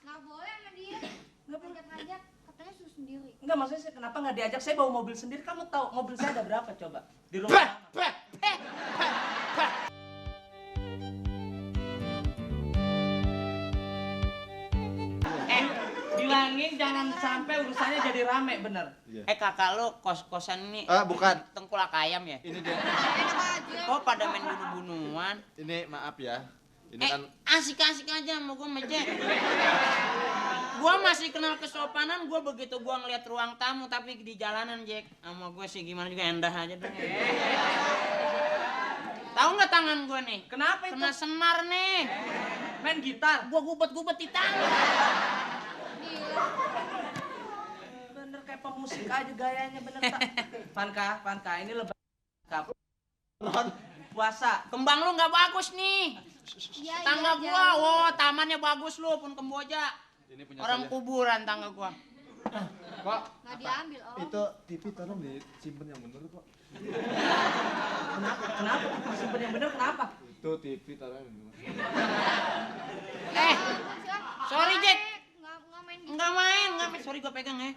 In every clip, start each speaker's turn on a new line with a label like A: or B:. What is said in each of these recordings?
A: Nggak boleh sama dia. Ngajak-ngajak, katanya suruh sendiri.
B: Enggak, maksudnya saya kenapa nggak diajak? Saya bawa mobil sendiri. Kamu tahu mobil saya ada berapa coba? Di rumah. Bilangin jangan sampai urusannya jadi rame, bener.
C: Kakak lu kos-kosan ini
D: Bukan.
C: tengkulak ayam ya?
D: Ini dia.
A: Enak aja.
C: Kok pada main bunuh-bunuhan?
D: Ini maaf ya. Ini kan
C: Asik-asik aja sama gua Jack. Gua masih kenal kesopanan, gua begitu gua ngeliat ruang tamu tapi di jalanan Jack sama gua sih gimana juga endah aja dong. Tahu nggak tangan gua nih?
B: Kenapa itu?
C: Kena senar nih.
B: Main gitar.
C: Gua gubet-gubet di tangan.
B: Bener kayak pemusik aja gayanya, bener tak? Panka, ini lebaran. Puasa.
C: Kembang lu nggak bagus nih.
A: Iya,
C: Tangga
A: iya,
C: gua,
A: jangan.
C: wow, tamannya bagus lu pun Kemboja.
D: ini punya
C: Orang
D: saya.
C: kuburan tangga gua.
D: Kok
A: Nggak diambil, Om.
D: itu TV tolong disimpan yang bener kok.
B: Kenapa? Simpen yang bener kenapa?
D: Itu TV tolong yang bener.
C: Sorry Jack.
A: Nggak main gitu.
C: Nggak main. Sorry gua pegang ya.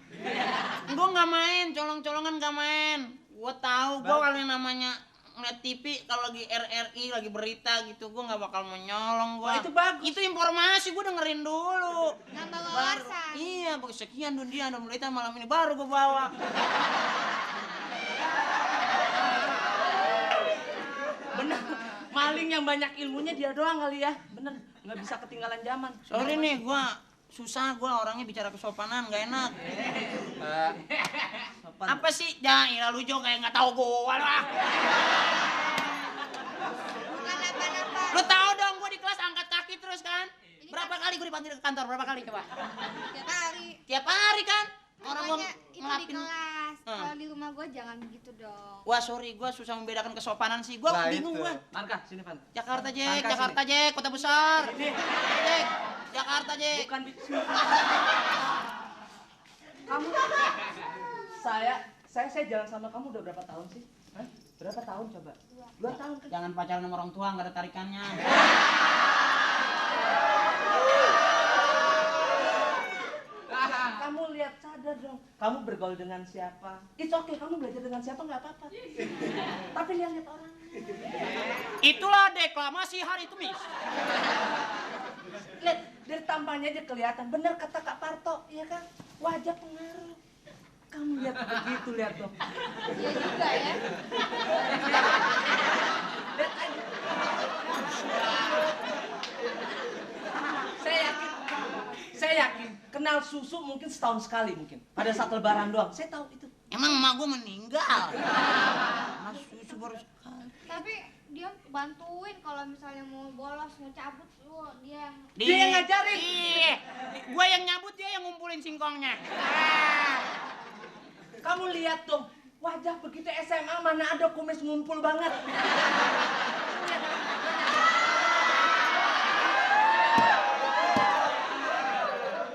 C: Gua nggak main, colong-colongan nggak main. Gua tahu, gua kalau yang namanya ngeliat TV kalau lagi RRI lagi berita gitu, gua nggak bakal mau nyolong gua.
B: Wah, itu bagus.
C: Itu informasi, gua dengerin dulu.
A: Nambah wawasan.
C: Iya, pakai sekian dunia dan berita malam ini baru gua bawa.
B: Bener. Maling yang banyak ilmunya dia doang kali ya. Bener. Nggak bisa ketinggalan zaman.
C: Sorry nih, gua susah, gua orangnya bicara kesopanan nggak enak.
B: Sopan.
C: Apa sih? Ya, lu juga kayak nggak tahu gua lah.
A: Bukan apa-apa.
C: Lu tahu dong gua di kelas angkat kaki terus kan? Berapa kali gua dipanggil ke kantor? Berapa kali coba?
A: Tiap hari.
C: Tiap hari kan? Orang gua
A: Makanya itu di
C: ngelapin.
A: kelas. Kalau di rumah gue jangan begitu dong.
C: Wah, sorry, gua susah membedakan kesopanan sih. Gua
D: Nah,
C: bingung
D: itu.
C: gua.
B: Panka, sini Pan.
C: Jakarta, Jack.
B: Angka
C: Jakarta, Jack. Kota besar.
B: Ini.
C: Jack. Jakarta, Jack.
B: Bukan kamu. Saya jalan sama kamu udah berapa tahun sih? Hah? Berapa tahun coba? 2 tahun kan?
C: Jangan pacaran sama orang tua, nggak ada tarikannya.
B: Kamu lihat sadar dong. Kamu bergaul dengan siapa? It's okay, kamu belajar dengan siapa nggak apa-apa. Tapi lihat orang.
C: Itulah deklamasi hari Kamis.
B: Lihat dari tampangnya aja kelihatan. Bener kata Kak Parto, iya kan? Wajah pengaruh. Kamu lihat begitu, lihat dong.
A: Iya juga ya.
B: Lihat aja. Saya yakin kenal susu mungkin setahun sekali mungkin. Pada saat lebaran doang. Saya tahu itu.
C: Emang emak gua meninggal. Mas susu baru sekali.
A: Tapi dia bantuin kalau misalnya mau bolos, mau cabut, dia yang
B: Dia yang ngajarin.
C: Iya. Gua yang nyabut, dia yang ngumpulin singkongnya.
B: Kamu lihat dong. Wajah begitu SMA mana ada kumis ngumpul banget.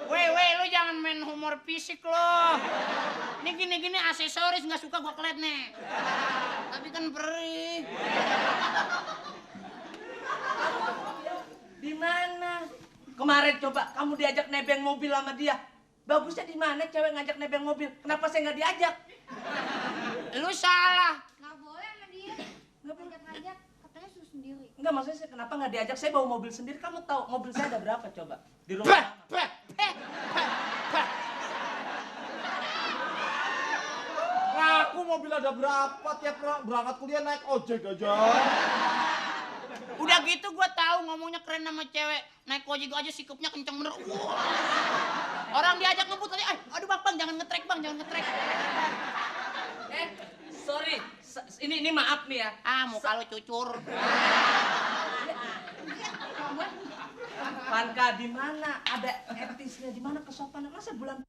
C: Weh, lu jangan main humor fisik lo. Ini gini-gini aksesoris nggak suka gua keliat nih. Tapi kan perih.
B: Di mana? Kemarin coba kamu diajak nebeng mobil sama dia. Bagusnya di mana cewek ngajak nebeng mobil? Kenapa saya nggak diajak?
C: Lu salah.
A: nggak boleh sama dia. Ngajak-ngajak, katanya suruh sendiri.
B: Enggak, maksudnya saya kenapa nggak diajak? Saya bawa mobil sendiri. Kamu tahu mobil saya ada berapa coba? Di rumah.
D: Aku mobil ada berapa tiap berangkat kuliah naik ojek aja.
C: Udah gitu gua tahu ngomongnya keren sama cewek. Naik ojek aja sikapnya kenceng bener. Wah. Orang diajak ngebut aja, aduh bang, jangan ngetrek bang, jangan ngetrek.
B: Sorry. Ini maaf nih ya.
C: Muka lu cucur.
B: Panka, di mana ada etisnya? Di mana kesopanan? Masa bulan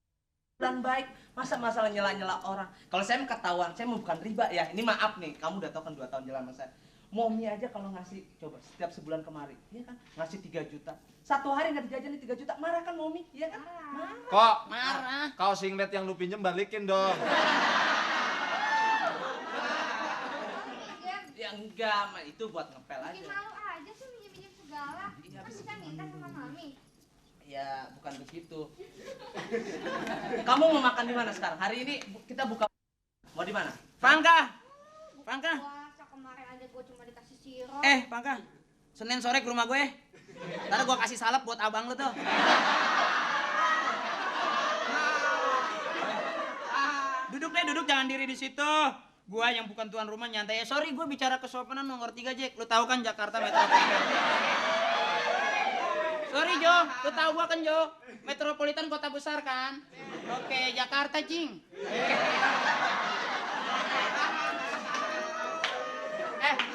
B: baik, masa masalah nyela-nyela orang. Kalau saya ketahuan, saya mau bukan riba ya. Ini maaf nih, kamu udah tahu kan 2 tahun jalan sama saya. Momi aja kalau ngasih, coba setiap sebulan kemari, iya kan? Ngasih 3 juta. 1 hari nggak dijajan 3 juta, marah kan Momi, iya kan? Marah.
D: Kok
C: Marah.
D: kau singlet yang lu pinjem balikin dong.
B: Ya enggak, mah itu buat ngepel
A: Bikin
B: aja.
A: malu aja sih minjem-minjem segala.
B: Iya,
A: Kan
B: bisa.
A: bisa minta sama mami.
B: Ya, bukan begitu. Kamu mau makan di mana sekarang? Hari ini kita buka. Mau di mana?
C: Pangka.
A: Puasa kemarin aja gue cuma dikasih sirup.
C: Pangka. Senin sore ke rumah gue. Ntar gue kasih salep buat abang lu tuh. Duduk jangan diri di situ. Gua yang bukan tuan rumah nyantai. Sorry, gue bicara kesopanan nomor 3, Jack. Lu tahu kan Jakarta Metropolitan. Sorry, Jo. Lu tahu gua kan, Jo. Metropolitan kota besar kan? Oke, Jakarta, Cing.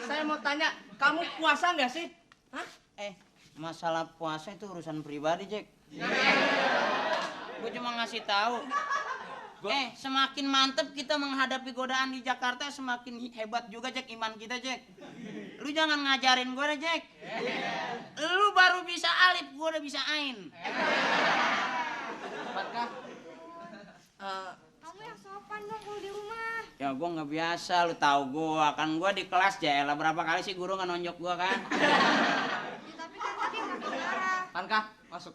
B: Saya mau tanya, kamu puasa nggak sih? Hah?
C: Masalah puasa itu urusan pribadi, Jack. Gue cuma ngasih tahu. Semakin mantep kita menghadapi godaan di Jakarta, semakin hebat juga, Jack, iman kita, Jack. Lu jangan ngajarin gue deh, Jack. Lu baru bisa alif, gue udah bisa ain.
B: Patkah?
A: Kamu yang sopan dong kalau di rumah.
C: Ya gue nggak biasa, lu tahu gue kan gue di kelas Jaela berapa kali sih guru nggak nonjok gue kan?
A: Ya, tapi kan tadi makin marah.
B: Patkah? Masuk.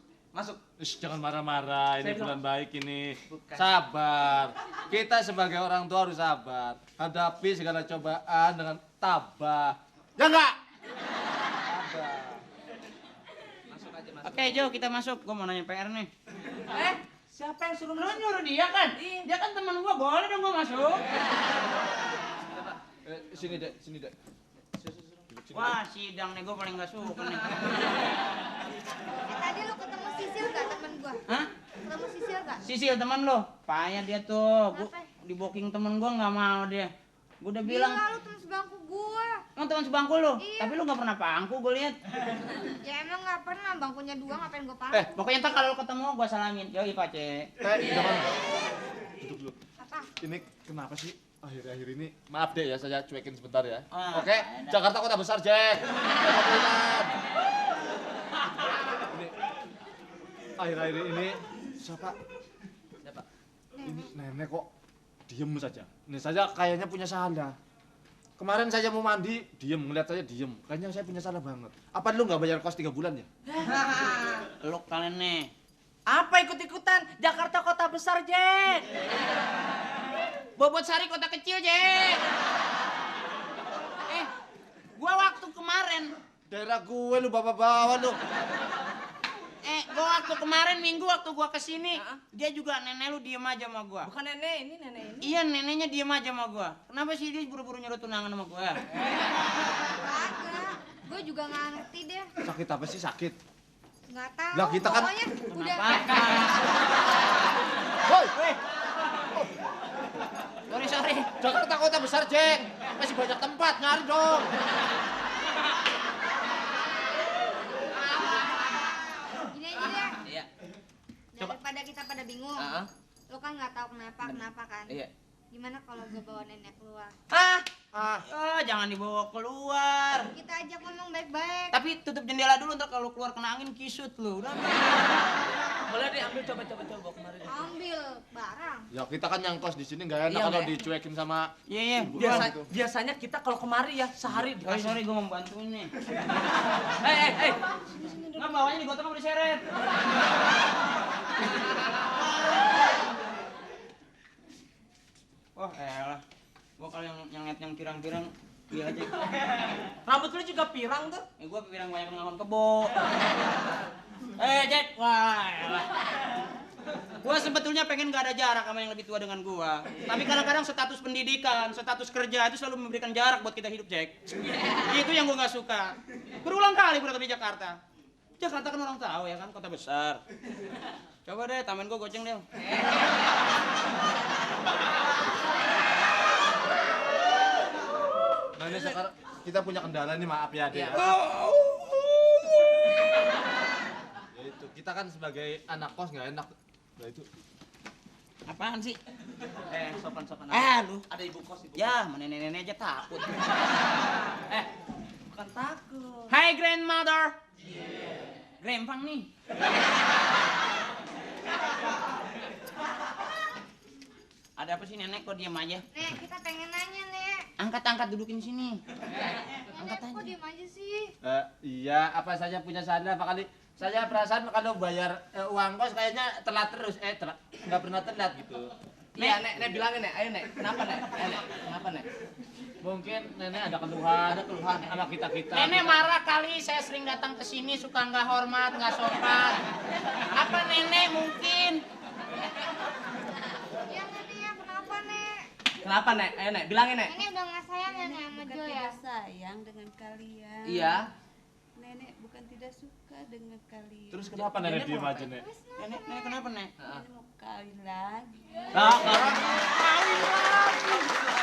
D: Ish, jangan marah-marah, ini
B: Saya
D: bulan baik ini.
B: Bukan.
D: Sabar. Kita sebagai orang tua harus sabar. Hadapi segala cobaan dengan tabah. Ya enggak? Sabar.
B: Masuk aja, masuk.
C: Oke Jo, kita masuk. Gue mau nanya PR nih.
B: Siapa yang suruh
C: Lu
B: masuk?
C: nyuruh dia kan? Dia kan teman gue, boleh dong gue masuk.
D: Sini, Dek. Duduk sini.
C: Wah, sidang nih gue paling gak suka nih.
A: Tadi lu ketemu Sisil gak temen gua?
C: Hah?
A: Ketemu Sisil gak?
C: Sisil teman lo, payah dia tuh. Gua
A: Kenapa?
C: di booking temen gue nggak mau dia. Gue udah bilang,
A: Gila, lu temen sebangku gua.
C: emang teman sebangku lo,
A: Iya.
C: tapi lu nggak pernah pangku gue lihat.
A: Ya emang gak pernah, bangkunya 2 ngapain gua pangku?
C: Pokoknya ntar kalau lu ketemu gue salamin. Yoi Pace.
D: Jangan. Duduk dulu.
A: Apa?
D: Ini kenapa sih akhir-akhir ini? Maaf deh ya, saya cuekin sebentar ya.
C: Ah,
D: Oke,
C: ada.
D: Jakarta kota besar, Jack. Metropolitan. Ini akhir-akhir ini siapa? Ini nenek kok diem saja. Ini saja kayaknya punya salah. Kemarin saya mau mandi, diem, ngeliat saya diem. Kayaknya saya punya salah banget. Apa lu nggak bayar kos 3 bulan ya?
C: Lu kalian nih.
B: Apa ikut-ikutan? Jakarta kota besar, Jack.
C: Bobot Sari kota kecil, Jack. Gua waktu kemarin,
D: Daerah gue lu bawa-bawa lu.
C: gua waktu kemarin Minggu waktu gua kesini, dia juga nenek lu diem aja sama gua.
B: Bukan nenek ini.
C: Iya, neneknya diem aja sama gua. Kenapa sih dia buru-buru nyuruh tunangan sama gua?
A: Kagak. Gua juga gak ngerti deh.
D: Sakit apa sih sakit?
A: Gak tahu.
D: Lah, kita kan-
A: Pokoknya udah.
C: Kenapa?
D: Woi,
C: Sorry.
D: Jakarta kota besar, Jack. Masih banyak tempat, nyari dong.
A: Gini aja deh.
B: Iya. Coba.
A: Daripada kita pada bingung.
B: Heeh.
A: Lu kan gak tahu kenapa kan?
B: Iya.
A: Gimana kalau gue bawa nenek keluar?
C: Jangan dibawa keluar.
A: Kita ajak ngomong baik-baik.
C: Tapi tutup jendela dulu, ntar kalau keluar kena angin kisut lu. Udah.
B: Boleh diambil coba bawa kemarin.
A: Ambil barang.
D: Ya kita kan yang kos di sini nggak enak
B: Iya,
D: kalau
B: nggak enak.
D: dicuekin sama
C: Iya.
B: Biasanya kita kalau kemari ya sehari dikasih.
C: Sorry, gue mau bantuin nih.
B: Eh.
C: Nggak, bawahnya digotong sama diseret. Wah, elah. Gua kalau yang pirang-pirang, dia aja.
B: Rambut lu juga pirang tuh.
C: Gua pirang banyak ngelawan kebo. Jack, wah, elah. Gua sebetulnya pengen gak ada jarak sama yang lebih tua dengan gua. Tapi kadang-kadang status pendidikan, status kerja itu selalu memberikan jarak buat kita hidup, Jack. Itu yang gua gak suka. Berulang kali gua datang di Jakarta. Jakarta kan orang tahu ya kan, kota besar. Coba deh, tamen gua goceng deh.
D: Nah ini sekarang kita punya kendala nih, maaf ya Dek.
B: Iya.
D: Ya itu, kita kan sebagai anak kos nggak enak. Nah itu.
C: Apaan sih?
B: Sopan-sopan.
C: Lu.
B: Ada ibu kos.
C: Ya, sama nenek-nenek aja takut.
B: Bukan takut.
C: Hai grandmother. Grandpang nih. Ada apa sih nenek kok diam aja?
A: Nek, kita pengen nanya, Nek.
C: Angkat dudukin sini.
A: Nenek, kok diam aja sih?
D: Iya, apa saja punya salah, apa kali Saya perasaan kalau bayar uang kos kayaknya telat terus, nggak pernah telat gitu.
B: Iya, Nek bilangin, Nek. Ayo, Nek. Kenapa, Nek? Ayo, Nek. Kenapa, Nek?
D: Mungkin nenek ada keluhan sama kita.
C: Nenek marah kali saya sering datang ke sini suka nggak hormat, nggak sopan. Apa nenek mungkin?
A: Ya Nenek ya, kenapa Nek?
B: Kenapa, Nek? Ayo, Nek. Bilangin, Nek.
A: Nenek udah nggak sayang ya Nek sama
E: Bukan
A: Jo ya?
E: tidak sayang dengan kalian.
B: Iya.
E: Nenek bukan tidak suka dengan kalian.
D: Terus kenapa nenek diem aja, Nek?
C: Nenek kenapa nek?
E: Nenek mau kawin lagi.
B: Ah,
C: Kawin lagi.